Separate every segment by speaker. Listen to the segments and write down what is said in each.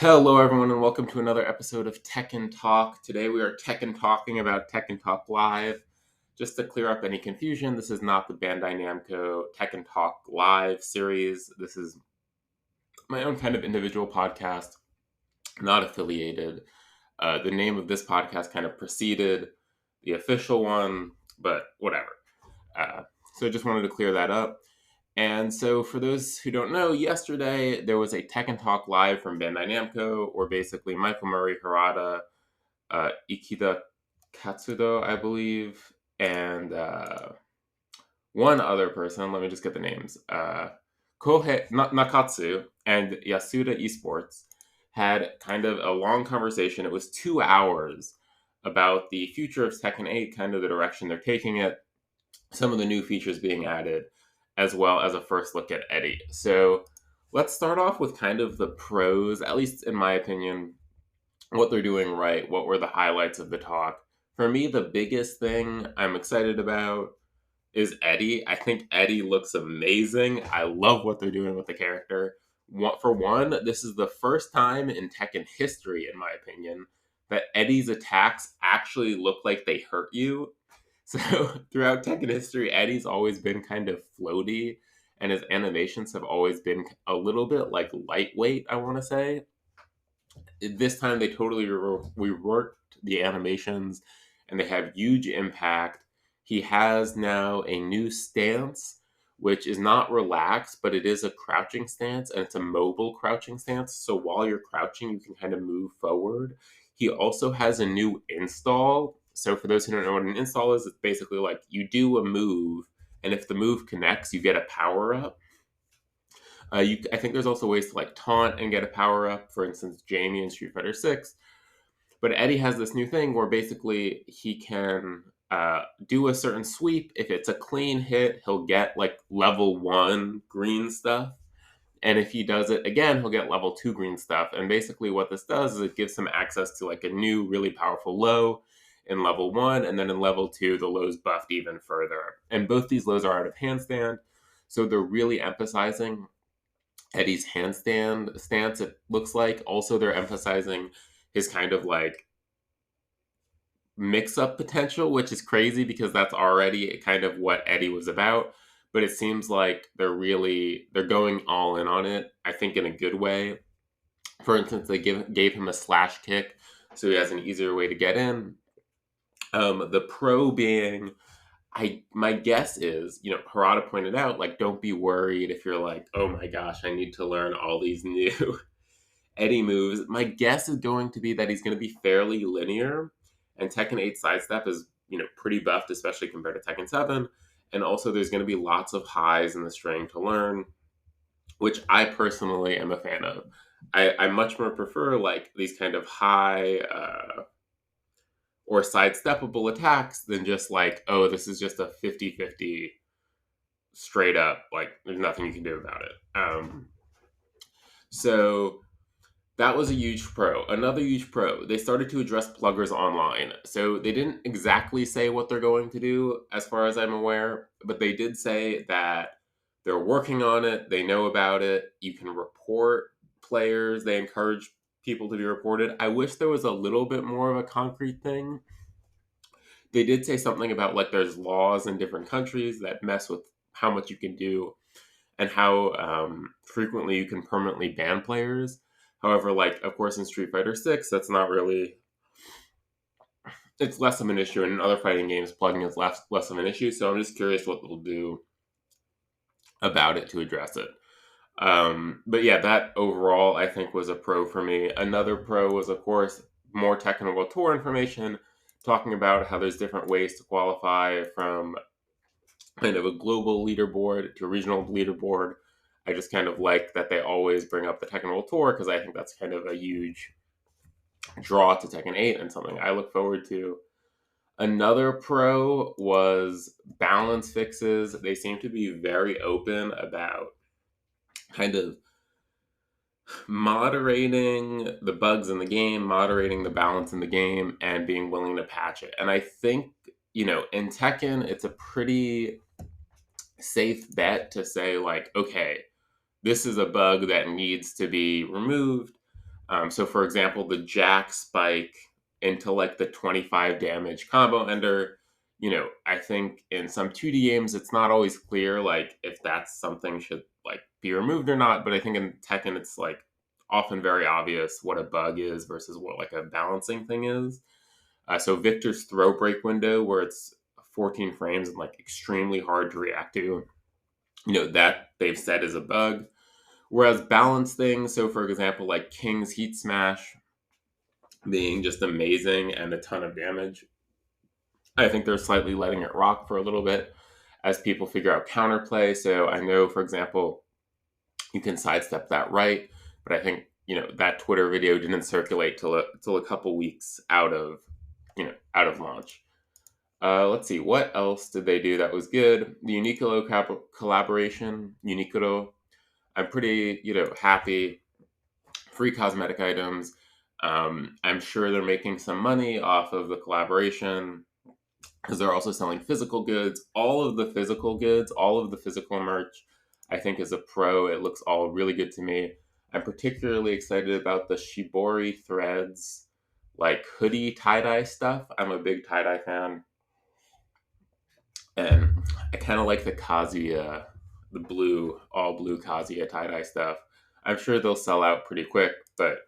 Speaker 1: Hello, everyone, and welcome to another episode of Tekken Talk. Today we are Tekken talking about Tekken Talk Live. Just to clear up any confusion, this is not the Bandai Namco Tekken Talk Live series. This is my own kind of individual podcast, not affiliated. The name of this podcast kind of preceded the official one, but whatever. Uh, so I just wanted to clear that up. And so, for those who don't know, yesterday there was a Tekken Talk Live from Bandai Namco, where basically Michael Murray, Harada, Ikeda Katsudo, I believe, and one other person, let me just get the names, Kohei Nakatsu and Yasuda Esports had kind of a long conversation. It was 2 hours about the future of Tekken 8, kind of the direction they're taking it, some of the new features being added, as well as a first look at Eddy. So let's start off with kind of the pros, at least in my opinion, what they're doing right, what were the highlights of the talk. For me, the biggest thing I'm excited about is Eddy. I think Eddy looks amazing. I love what they're doing with the character. For one, this is the first time in Tekken history, in my opinion, that Eddy's attacks actually look like they hurt you. So throughout Tekken history, Eddy's always been kind of floaty, and his animations have always been a little bit like lightweight, I want to say. This time they totally reworked the animations, and they have huge impact. He has now a new stance, which is not relaxed, but it is a crouching stance, and it's a mobile crouching stance. So while you're crouching, you can kind of move forward. He also has a new install. So for those who don't know what an install is, it's basically like you do a move, and if the move connects, you get a power up. I think there's also ways to like taunt and get a power up. For instance, Jamie in Street Fighter 6. But Eddy has this new thing where basically he can do a certain sweep. If it's a clean hit, he'll get like level 1 green stuff. And if he does it again, he'll get level 2 green stuff. And basically, what this does is it gives him access to like a new, really powerful low in level 1. And then in level 2, the low's buffed even further. And both these lows are out of handstand. So they're really emphasizing Eddy's handstand stance, it looks like. Also, they're emphasizing his kind of like mix up potential, which is crazy because that's already kind of what Eddy was about. But it seems like they're going all in on it, I think in a good way. For instance, they gave him a slash kick, so he has an easier way to get in. The pro being, my guess is, Harada pointed out, like, don't be worried if you're like, oh my gosh, I need to learn all these new Eddy moves. My guess is going to be that he's going to be fairly linear, and Tekken 8 sidestep is, pretty buffed, especially compared to Tekken 7. And also, there's going to be lots of highs in the string to learn, which I personally am a fan of. I much more prefer like these kind of high or sidesteppable attacks than just like, oh, this is just a 50-50 straight up, like there's nothing you can do about it. So that was a huge pro. Another huge pro, they started to address pluggers online. So they didn't exactly say what they're going to do, as far as I'm aware, but they did say that they're working on it, they know about it, you can report players, they encourage people to be reported. I wish there was a little bit more of a concrete thing. They did say something about like there's laws in different countries that mess with how much you can do and how frequently you can permanently ban players. However, like of course in Street Fighter 6, that's not really, it's less of an issue. And in other fighting games, plugging is less of an issue. So I'm just curious what they'll do about it to address it. But yeah, that overall I think was a pro for me. Another pro was of course more technical tour information, talking about how there's different ways to qualify from kind of a global leaderboard to a regional leaderboard. I just kind of like that they always bring up the Tekken World Tour because I think that's kind of a huge draw to Tekken 8 and something I look forward to. Another pro was balance fixes. They seem to be very open about kind of moderating the bugs in the game, moderating the balance in the game, and being willing to patch it. And I think, in Tekken, it's a pretty safe bet to say, like, okay, this is a bug that needs to be removed. So for example, the Jack spike into like the 25 damage combo ender, I think in some 2D games it's not always clear like if that's something should like be removed or not, but I think in Tekken it's like often very obvious what a bug is versus what like a balancing thing is. So Victor's throw break window, where it's 14 frames and like extremely hard to react to, that they've said is a bug. Whereas balance things, so for example, like King's Heat Smash being just amazing and a ton of damage, I think they're slightly letting it rock for a little bit as people figure out counterplay. So I know, for example, you can sidestep that right, but I think that Twitter video didn't circulate till a couple weeks out of launch. Let's see, what else did they do that was good? The Uniqlo collaboration, Uniqlo. I'm pretty happy. Free cosmetic items. I'm sure they're making some money off of the collaboration because they're also selling physical goods. All of the physical goods, all of the physical merch, I think is a pro. It looks all really good to me. I'm particularly excited about the Shibori threads, like hoodie tie-dye stuff. I'm a big tie-dye fan. And I kind of like the Kazuya, the all blue Kazuya tie-dye stuff. I'm sure they'll sell out pretty quick, but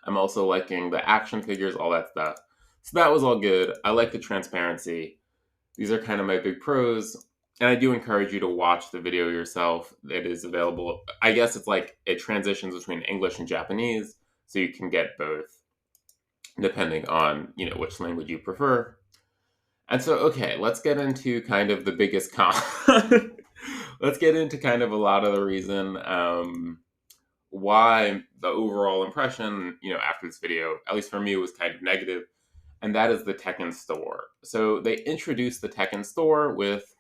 Speaker 1: I'm also liking the action figures, all that stuff. So that was all good. I like the transparency. These are kind of my big pros. And I do encourage you to watch the video yourself. It is available. I guess it's like it transitions between English and Japanese, so you can get both depending on, which language you prefer. And so, okay, let's get into kind of the biggest con. Let's get into kind of a lot of the reason why the overall impression, after this video, at least for me, was kind of negative, and that is the Tekken Store. So they introduced the Tekken Store with,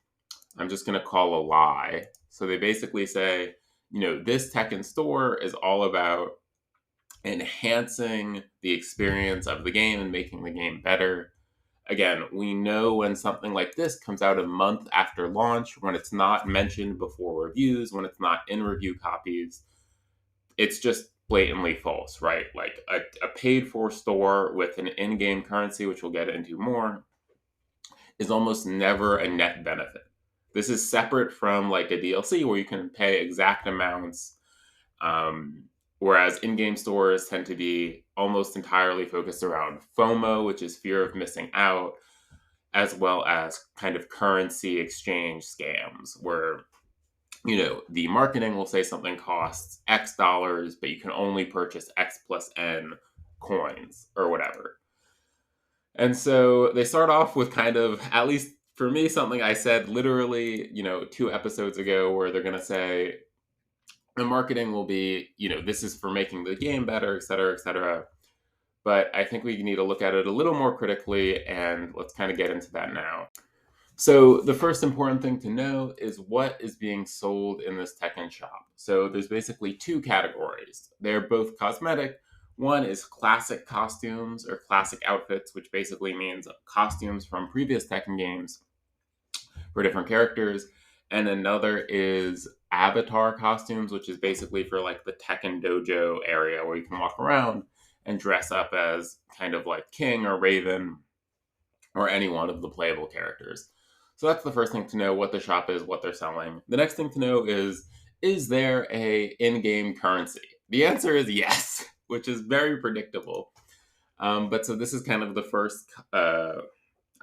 Speaker 1: I'm just going to call a lie. So they basically say, this Tekken Store is all about enhancing the experience of the game and making the game better. Again, we know when something like this comes out a month after launch, when it's not mentioned before reviews, when it's not in review copies, it's just blatantly false, right? Like a paid-for store with an in-game currency, which we'll get into more, is almost never a net benefit. This is separate from like a DLC where you can pay exact amounts, whereas in-game stores tend to be almost entirely focused around FOMO, which is fear of missing out, as well as kind of currency exchange scams where, the marketing will say something costs X dollars, but you can only purchase X plus N coins or whatever. And so they start off with kind of, at least for me, something I said literally, 2 episodes ago, where they're going to say, the marketing will be, this is for making the game better, et cetera, et cetera. But I think we need to look at it a little more critically, and let's kind of get into that now. So the first important thing to know is what is being sold in this Tekken shop. So there's basically 2 categories. They're both cosmetic. One is classic costumes or classic outfits, which basically means costumes from previous Tekken games for different characters. And another is avatar costumes, which is basically for like the Tekken dojo area where you can walk around and dress up as kind of like King or Raven or any one of the playable characters. So that's the first thing to know, what the shop is, what they're selling. The next thing to know is there a in-game currency? The answer is yes, which is very predictable. But so this is kind of the first, I'm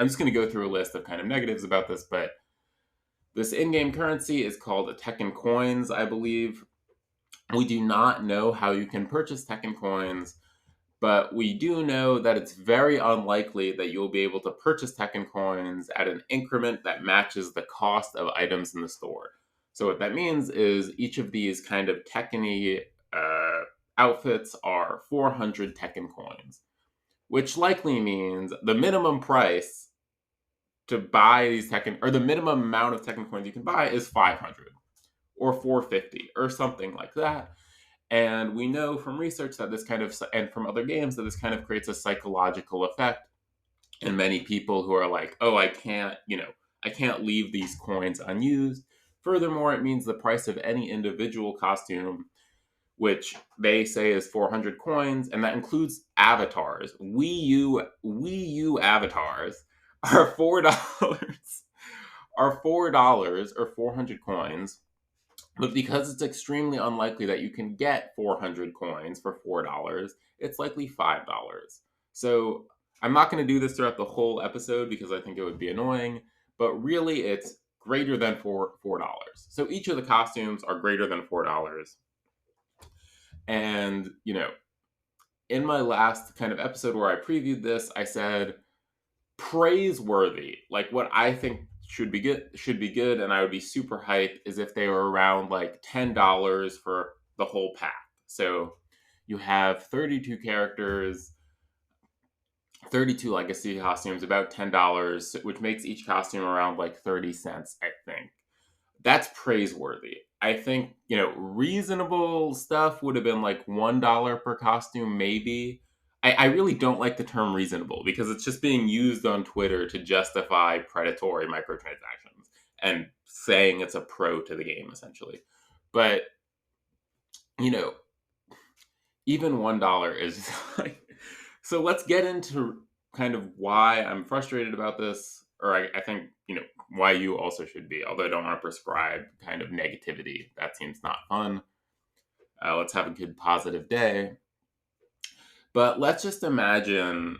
Speaker 1: just going to go through a list of kind of negatives about this, but this in-game currency is called Tekken coins, I believe. We do not know how you can purchase Tekken coins, but we do know that it's very unlikely that you'll be able to purchase Tekken coins at an increment that matches the cost of items in the store. So what that means is each of these kind of Tekken-y outfits are 400 Tekken coins, which likely means the minimum price to buy these Tekken, or the minimum amount of Tekken coins you can buy, is 500 or 450 or something like that. And we know from research that this kind of, and from other games, that this kind of creates a psychological effect in many people who are like, oh, I can't leave these coins unused. Furthermore, it means the price of any individual costume which they say is 400 coins, and that includes avatars. Wii U avatars are $4, or 400 coins. But because it's extremely unlikely that you can get 400 coins for $4, it's likely $5. So I'm not going to do this throughout the whole episode because I think it would be annoying, but really it's greater than $4. So each of the costumes are greater than $4. And, in my last kind of episode where I previewed this, I said praiseworthy. Like what I think should be good, and I would be super hyped is if they were around like $10 for the whole pack. So you have 32 characters, 32 legacy costumes, about $10, which makes each costume around like 30 cents, I think. That's praiseworthy. I think, reasonable stuff would have been like $1 per costume, maybe. I really don't like the term reasonable because it's just being used on Twitter to justify predatory microtransactions and saying it's a pro to the game, essentially. But, even $1 is like... So let's get into kind of why I'm frustrated about this, or I think, why you also should be, although I don't want to prescribe kind of negativity. That seems not fun. Let's have a good positive day. But let's just imagine,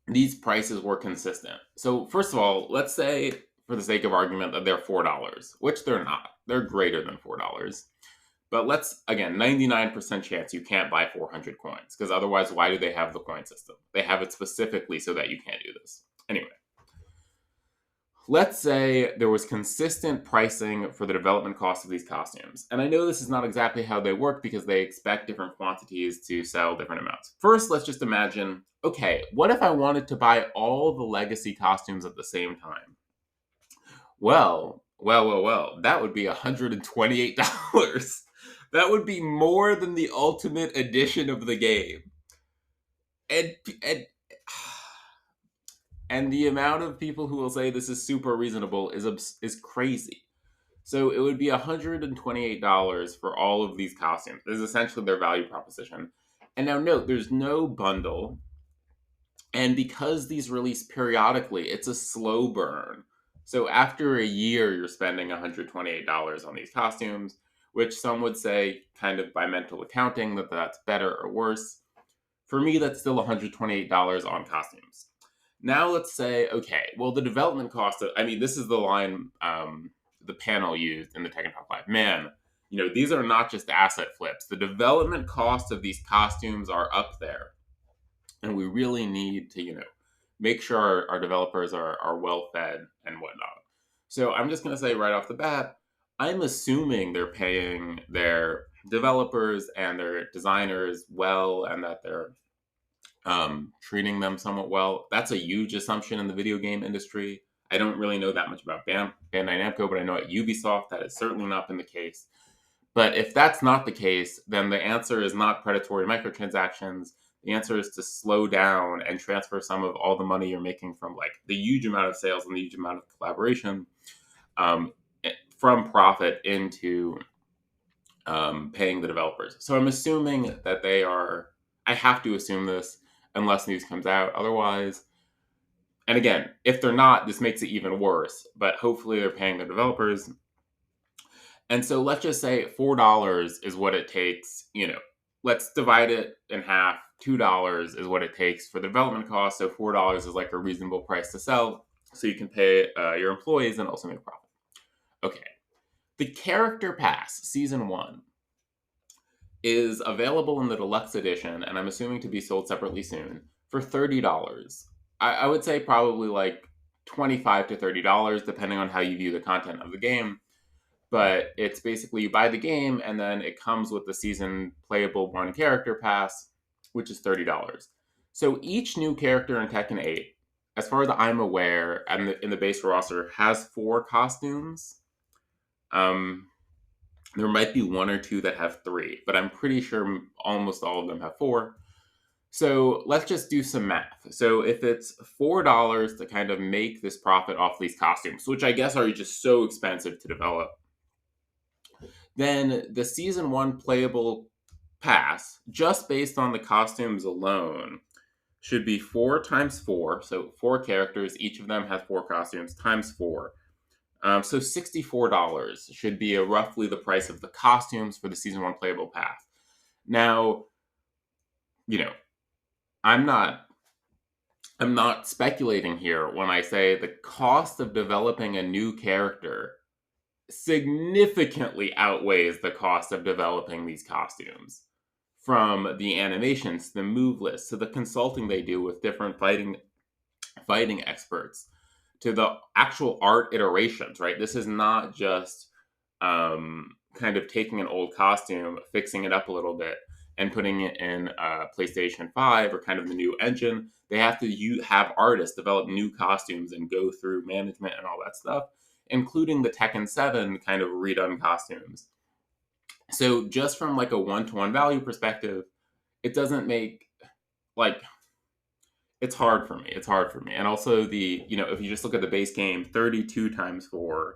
Speaker 1: these prices were consistent. So first of all, let's say, for the sake of argument, that they're $4, which they're not. They're greater than $4. But let's, again, 99% chance you can't buy 400 coins, because otherwise, why do they have the coin system? They have it specifically so that you can't do this. Anyway, let's say there was consistent pricing for the development cost of these costumes. And I know this is not exactly how they work because they expect different quantities to sell different amounts. First, let's just imagine, okay, what if I wanted to buy all the legacy costumes at the same time? Well, that would be $128. That would be more than the ultimate edition of the game. And the amount of people who will say this is super reasonable is crazy. So it would be $128 for all of these costumes. This is essentially their value proposition. And now note, there's no bundle. And because these release periodically, it's a slow burn. So after a year, you're spending $128 on these costumes, which some would say, kind of by mental accounting, that that's better or worse. For me, that's still $128 on costumes. Now let's say, okay, well, the development cost of, this is the line the panel used in the Tekken Talk Live. Man, these are not just asset flips. The development cost of these costumes are up there. And we really need to, make sure our developers are well fed and whatnot. So I'm just going to say right off the bat, I'm assuming they're paying their developers and their designers well, and that they're treating them somewhat well. That's a huge assumption in the video game industry. I don't really know that much about Bandai Namco, but I know at Ubisoft that has certainly not been the case. But if that's not the case, then the answer is not predatory microtransactions. The answer is to slow down and transfer some of all the money you're making from like the huge amount of sales and the huge amount of collaboration from profit into paying the developers. So I'm assuming that they are, I have to assume this unless news comes out otherwise. And again, if they're not, this makes it even worse, but hopefully they're paying the developers. And so let's just say $4 is what it takes, let's divide it in half. $2 is what it takes for the development cost. So $4 is like a reasonable price to sell. So you can pay your employees and also make profit. Okay. The Character Pass Season 1 is available in the deluxe edition, and I'm assuming to be sold separately soon, for $30. I would say probably like $25 to $30, depending on how you view the content of the game. But it's basically you buy the game, and then it comes with the season playable 1 character pass, which is $30. So each new character in Tekken 8, as far as I'm aware, and in the base roster, has 4 costumes. There might be 1 or 2 that have 3, but I'm pretty sure almost all of them have 4. So let's just do some math. So if it's $4 to kind of make this profit off these costumes, which I guess are just so expensive to develop, then the Season 1 playable pass, just based on the costumes alone, should be 4 times 4. So 4 characters, each of them has 4 costumes, times 4. So $64 should be roughly the price of the costumes for the Season 1 playable pass. Now, I'm not speculating here when I say the cost of developing a new character significantly outweighs the cost of developing these costumes. From the animations, the move lists, to the consulting they do with different fighting experts, to the actual art iterations, right? This is not just kind of taking an old costume, fixing it up a little bit, and putting it in PlayStation 5 or kind of the new engine. They have to have artists develop new costumes and go through management and all that stuff, including the Tekken 7 kind of redone costumes. So just from like a one-to-one value perspective, it doesn't make, like, it's hard for me. And also if you just look at the base game, 32 times 4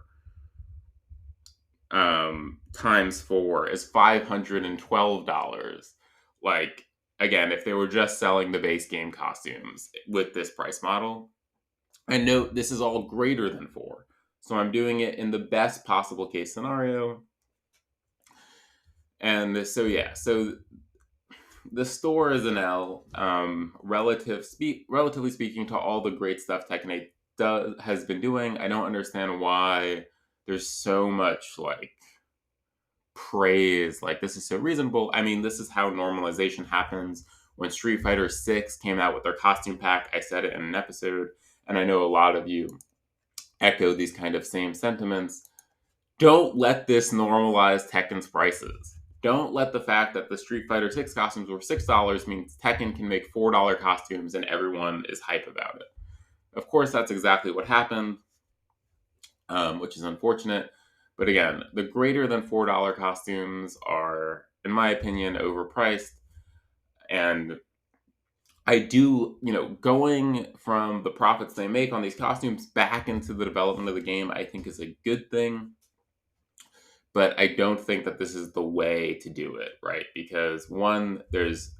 Speaker 1: times 4 is $512. Like, again, if they were just selling the base game costumes with this price model, and note this is all greater than 4. So I'm doing it in the best possible case scenario. And so the store is an L, relatively speaking to all the great stuff Tekken 8 has been doing. I don't understand why there's so much like praise, like this is so reasonable. I mean, this is how normalization happens. When Street Fighter 6 came out with their costume pack, I said it in an episode, and I know a lot of you echo these kind of same sentiments. Don't let this normalize Tekken's prices. Don't let the fact that the Street Fighter 6 costumes were $6 means Tekken can make $4 costumes and everyone is hype about it. Of course, that's exactly what happened, which is unfortunate. But again, the greater than $4 costumes are, in my opinion, overpriced. And I do, going from the profits they make on these costumes back into the development of the game, I think is a good thing. But I don't think that this is the way to do it, right? Because one, there's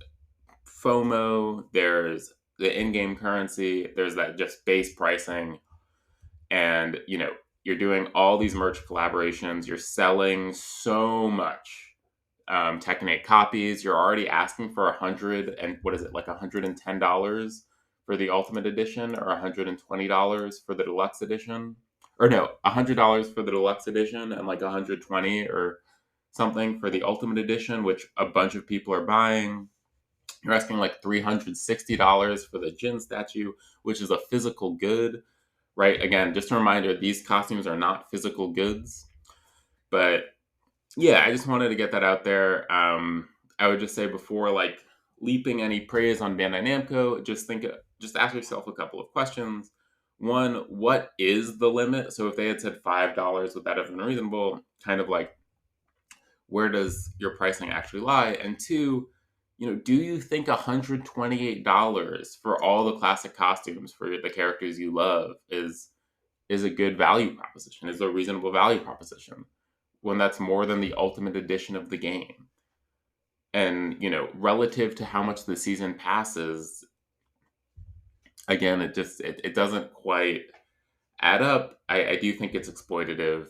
Speaker 1: FOMO, there's the in-game currency, there's that just base pricing, and you're doing all these merch collaborations, you're selling so much Tekken 8 copies, you're already asking for $110 for the Ultimate Edition, or $120 for the Deluxe Edition. Or no, $100 for the Deluxe Edition and like $120 or something for the Ultimate Edition, which a bunch of people are buying. You're asking like $360 for the Jin statue, which is a physical good, right? Again, just a reminder, these costumes are not physical goods. But yeah, I just wanted to get that out there. I would just say, before like leaping any praise on Bandai Namco, just ask yourself a couple of questions. One, what is the limit? So if they had said $5, would that have been reasonable? Kind of like, where does your pricing actually lie? And two, do you think $128 for all the classic costumes for the characters you love is a good value proposition? Is a reasonable value proposition when that's more than the Ultimate Edition of the game? And, relative to how much the season passes, again, it doesn't quite add up. I do think it's exploitative,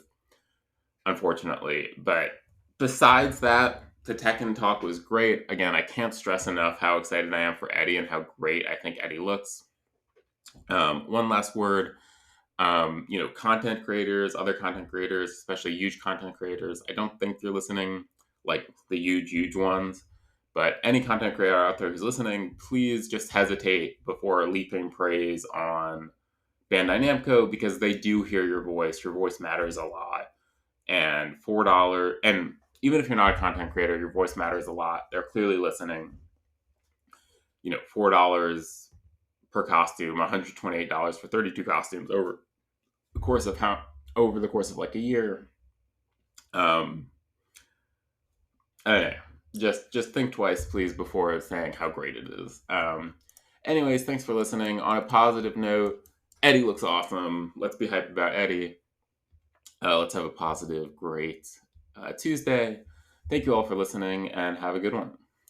Speaker 1: unfortunately. But besides that, the Tekken talk was great. Again, I can't stress enough how excited I am for Eddy and how great I think Eddy looks. One last word. Content creators, other content creators, especially huge content creators, I don't think you're listening, like the huge ones. But any content creator out there who's listening, please just hesitate before leaping praise on Bandai Namco, because they do hear your voice. Your voice matters a lot. And $4, and even if you're not a content creator, your voice matters a lot. They're clearly listening. $4 per costume, $128 for 32 costumes over the course of like a year. I don't know. Just think twice, please, before saying how great it is. Anyways, thanks for listening. On a positive note, Eddy looks awesome. Let's be hyped about Eddy. Let's have a positive, great Tuesday. Thank you all for listening and have a good one.